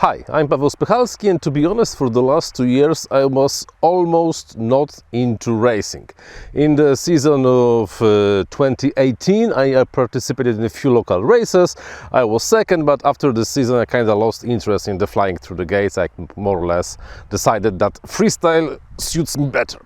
Hi, I'm Paweł Spychalski, and to be honest, for the last 2 years I was almost not into racing. In the season of 2018 I participated in a few local races. I was second, but after the season I kind of lost interest in the flying through the gates. I more or less decided that freestyle suits me better.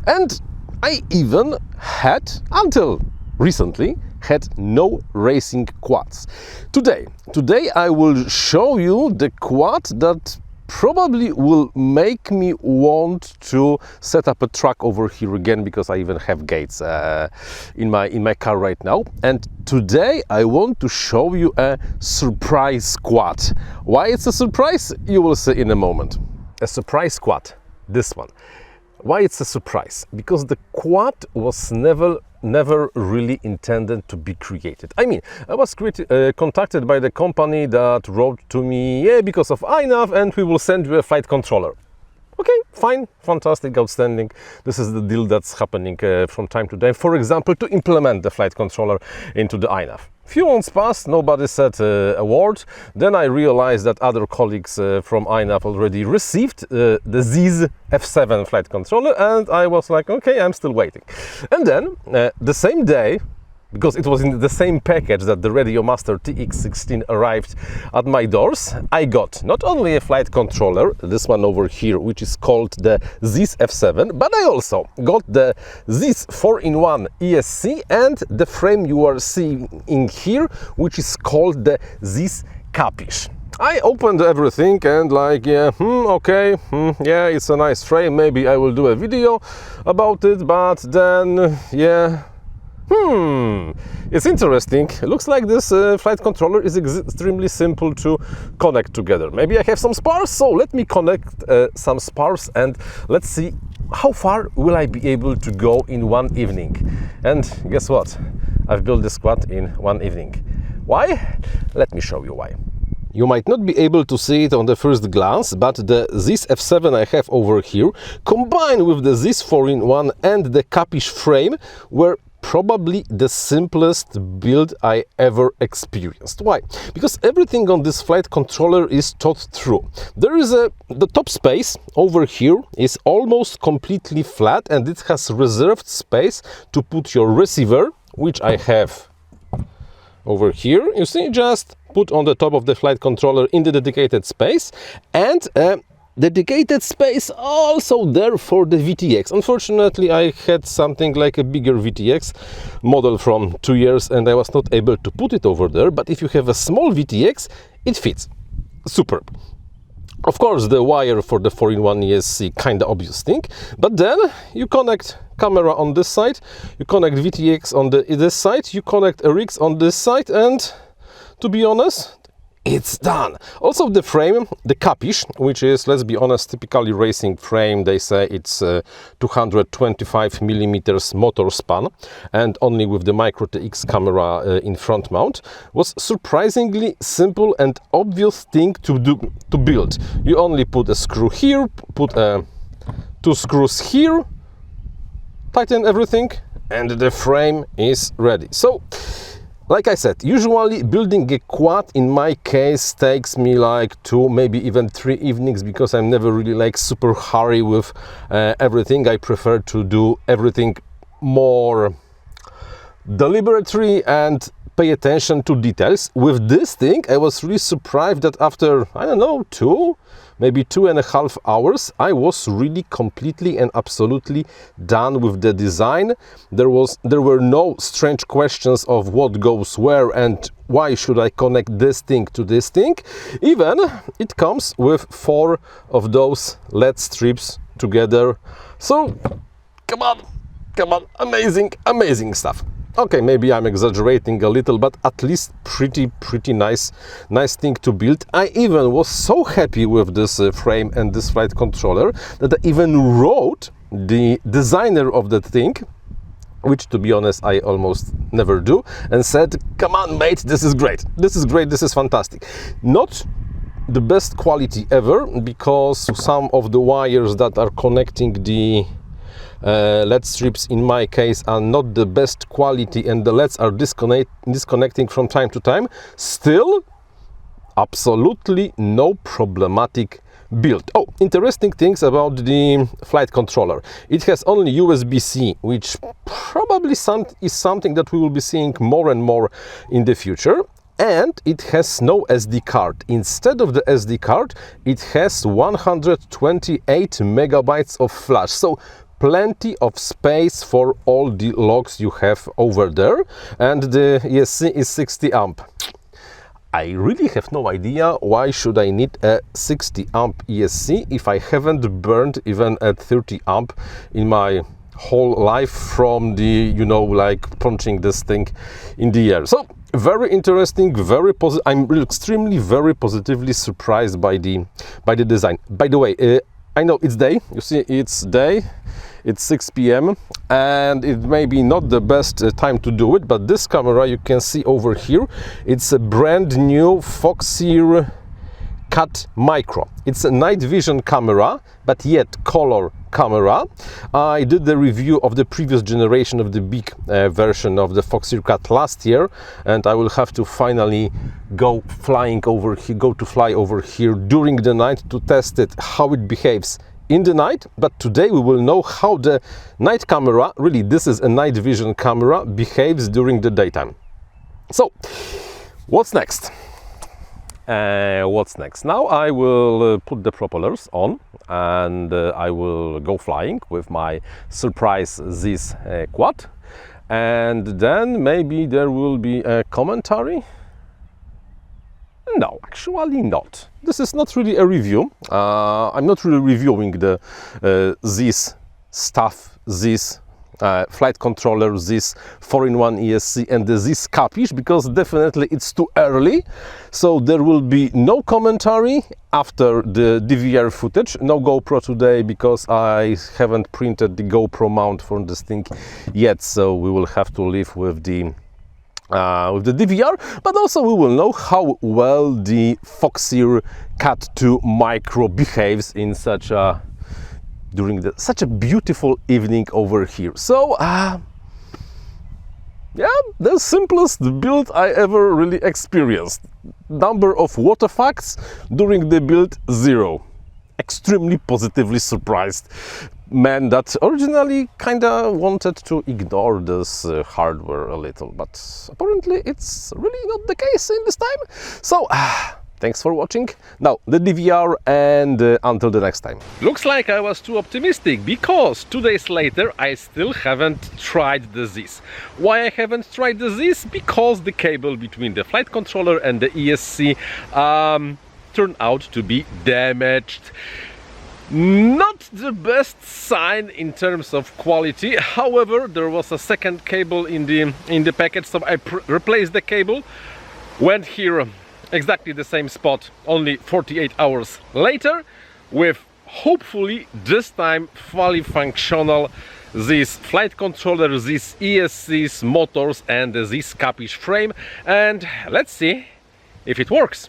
And I even had, until recently, had no racing quads. Today I will show you the quad that probably will make me want to set up a track over here again, because I even have gates in my car right now. And today I want to show you a surprise quad. Why it's a surprise, you will see in a moment. A surprise quad, this one. Why it's a surprise? Because the quad was never really intended to be created. I mean, I was contacted by the company that wrote to me, yeah, because of INAV, and we will send you a flight controller. Okay, fine, fantastic, outstanding. This is the deal that's happening from time to time. For example, to implement the flight controller into the INAV. Few months passed, nobody said a word. Then I realized that other colleagues from INAV already received the Zeez F7 flight controller, and I was like, okay, I'm still waiting. And then the same day, because it was in the same package that the Radiomaster TX16 arrived at my doors, I got not only a flight controller, this one over here, which is called the Zeez F7, but I also got the Zeez 4-in-1 ESC and the frame you are seeing here, which is called the Zeez Capish. I opened everything and like, yeah, yeah, it's a nice frame, maybe I will do a video about it, but then, yeah, it's interesting. It looks like this flight controller is extremely simple to connect together. Maybe I have some spars, so let me connect some spars and let's see how far will I be able to go in one evening. And guess what? I've built this quad in one evening. Why? Let me show you why. You might not be able to see it on the first glance, but the Zeez F7 I have over here, combined with the Zeez 4-in-1 and the Capish frame, were probably the simplest build I ever experienced. Why? Because everything on this flight controller is thought through. There is the top space over here is almost completely flat, and it has reserved space to put your receiver, which I have over here. You see, just put on the top of the flight controller in the dedicated space, and dedicated space also there for the VTX. Unfortunately, I had something like a bigger VTX model from 2 years and I was not able to put it over there, but if you have a small VTX, it fits. Superb. Of course, the wire for the 4-in-1 ESC, kind of obvious thing, but then you connect camera on this side, you connect VTX on this side, you connect RX on this side, and to be honest, it's done. Also the frame, the Capish, which is, let's be honest, typically racing frame, they say it's 225 millimeters motor span, and only with the micro TX camera in front mount, was surprisingly simple and obvious thing to build. You only put a screw here, put 2 screws here, tighten everything, and the frame is ready. So, like I said, usually building a quad in my case takes me like 2, maybe even 3 evenings, because I'm never really like super hurry with everything. I prefer to do everything more deliberately and pay attention to details. With this thing, I was really surprised that after, I don't know, maybe 2.5 hours, I was really completely and absolutely done with the design. There were no strange questions of what goes where and why should I connect this thing to this thing. Even it comes with 4 of those LED strips together. So come on, amazing stuff. Okay, maybe I'm exaggerating a little, but at least pretty nice thing to build. I even was so happy with this frame and this flight controller that I even wrote the designer of that thing, which to be honest I almost never do, and said, come on mate, this is great, this is fantastic. Not the best quality ever, because some of the wires that are connecting the LED strips in my case are not the best quality and the LEDs are disconnecting from time to time. Still, absolutely no problematic build. Oh, interesting things about the flight controller. It has only USB-C, which probably is something that we will be seeing more and more in the future. And it has no SD card. Instead of the SD card, it has 128 megabytes of flash. So plenty of space for all the logs you have over there. And the ESC is 60 amp. I really have no idea why should I need a 60 amp ESC if I haven't burned even at 30 amp in my whole life from the, you know, like punching this thing in the air. So very interesting, very positive. I'm really extremely very positively surprised by the design. By the way, I know it's day. You see, it's day. It's 6 p.m. and it may be not the best time to do it, but this camera you can see over here, it's a brand new Foxeer Cat Micro. It's a night vision camera, but yet color camera. I did the review of the previous generation of the big version of the Foxeer Cat last year, and I will have to finally go to fly over here during the night to test it, how it behaves in the night. But today we will know how the night camera, really this is a night vision camera, behaves during the daytime. So what's next? Now I will put the propellers on and I will go flying with my surprise Zeez quad, and then maybe there will be a commentary. No, actually not. This is not really a review. I'm not really reviewing the Zeez stuff, Zeez flight controller, Zeez 4-in-1 ESC and the Zeez Capish, because definitely it's too early. So there will be no commentary after the DVR footage. No GoPro today because I haven't printed the GoPro mount for this thing yet. So we will have to live with the DVR, but also we will know how well the Foxeer Cat 2 Micro behaves in such a such a beautiful evening over here. So yeah, the simplest build I ever really experienced. Number of water facts during the build, 0. Extremely positively surprised. Man that originally kinda wanted to ignore this hardware a little, but apparently it's really not the case in this time. So thanks for watching. Now the DVR, and until the next time. Looks like I was too optimistic, because 2 days later I still haven't tried the Zeez. Why I haven't tried the Zeez? Because the cable between the flight controller and the ESC turned out to be damaged. Not the best sign in terms of quality. However, there was a second cable in the package, so I replaced the cable, went here exactly the same spot only 48 hours later, with hopefully this time fully functional Zeez flight controller, Zeez ESCs, motors and the Zeez Capish frame, and let's see if it works.